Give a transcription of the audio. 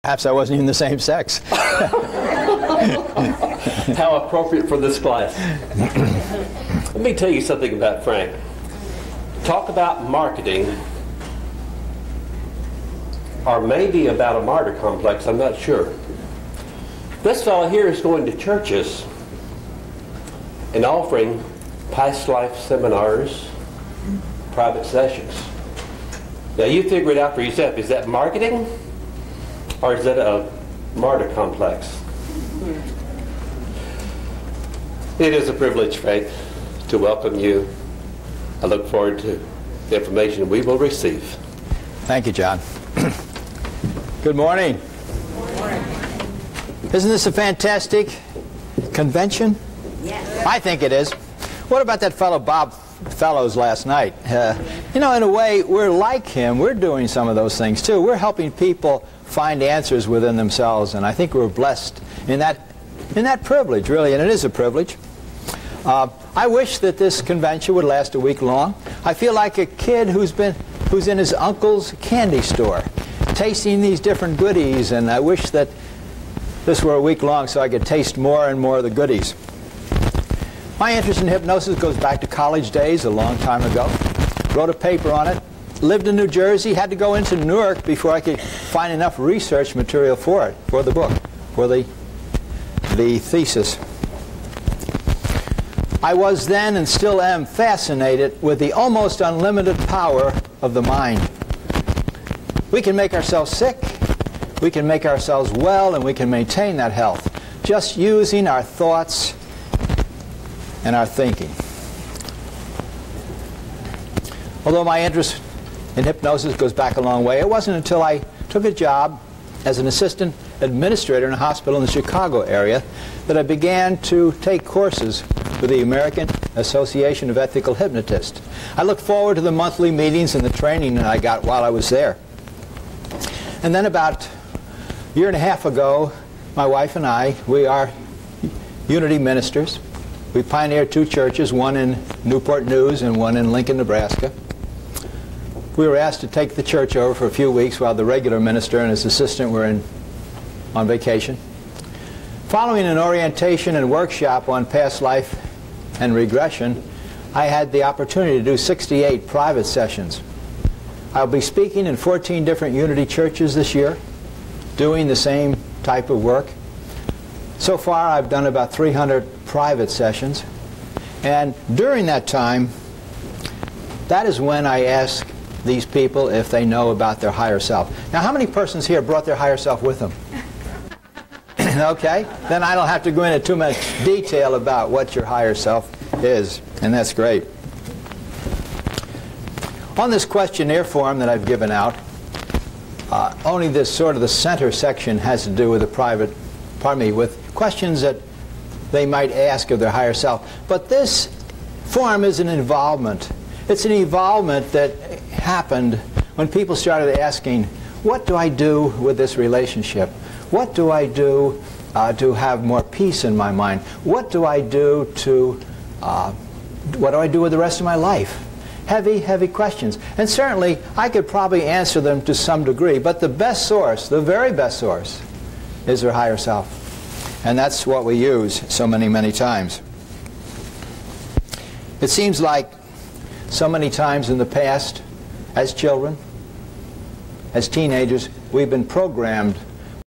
Perhaps I wasn't even the same sex. How appropriate for this class. Let me tell you something about Frank. Talk about marketing, or maybe about a martyr complex, I'm not sure. This fellow here is going to churches and offering past life seminars, private sessions. Now you figure it out for yourself. Is that marketing, or is that a martyr complex? It is a privilege, Frank, to welcome you. I look forward to the information we will receive. Thank you, John. Good morning. Good morning. Isn't this a fantastic convention? Yes. I think it is. What about that fellow Bob Fellows last night? You know, in a way, we're like him. We're doing some of those things too. We're helping people find answers within themselves, and I think we're blessed in that privilege, really, and it is a privilege. I wish that this convention would last a week long. I feel like a kid who's in his uncle's candy store, tasting these different goodies, and I wish that this were a week long so I could taste more and more of the goodies. My interest in hypnosis goes back to college days a long time ago. Wrote a paper on it. Lived in New Jersey. Had to go into Newark before I could find enough research material for it, for the book, for the thesis. I was then and still am fascinated with the almost unlimited power of the mind. We can make ourselves sick, we can make ourselves well, and we can maintain that health just using our thoughts and our thinking. Although my interest in hypnosis goes back a long way, it wasn't until I took a job as an assistant administrator in a hospital in the Chicago area that I began to take courses with the American Association of Ethical Hypnotists. I looked forward to the monthly meetings and the training that I got while I was there. And then about a year and a half ago, my wife and I, we are Unity ministers. We pioneered two churches, one in Newport News and one in Lincoln, Nebraska. We were asked to take the church over for a few weeks while the regular minister and his assistant were on vacation. Following an orientation and workshop on past life and regression, I had the opportunity to do 68 private sessions. I'll be speaking in 14 different Unity churches this year, doing the same type of work. So far, I've done about 300 private sessions. And during that time, that is when I ask these people if they know about their higher self. Now, how many persons here brought their higher self with them? Okay, then I don't have to go into too much detail about what your higher self is, and that's great. On this questionnaire form that I've given out, only this sort of the center section has to do with the with questions that they might ask of their higher self. But this form is an involvement. It's an involvement that happened when people started asking, what do I do with this relationship? What do I do to have more peace in my mind? What do I do what do I do with the rest of my life? Heavy, heavy questions. And certainly, I could probably answer them to some degree, but the best source, the very best source, is their higher self. And that's what we use so many, many times. It seems like so many times in the past, as children, as teenagers, we've been programmed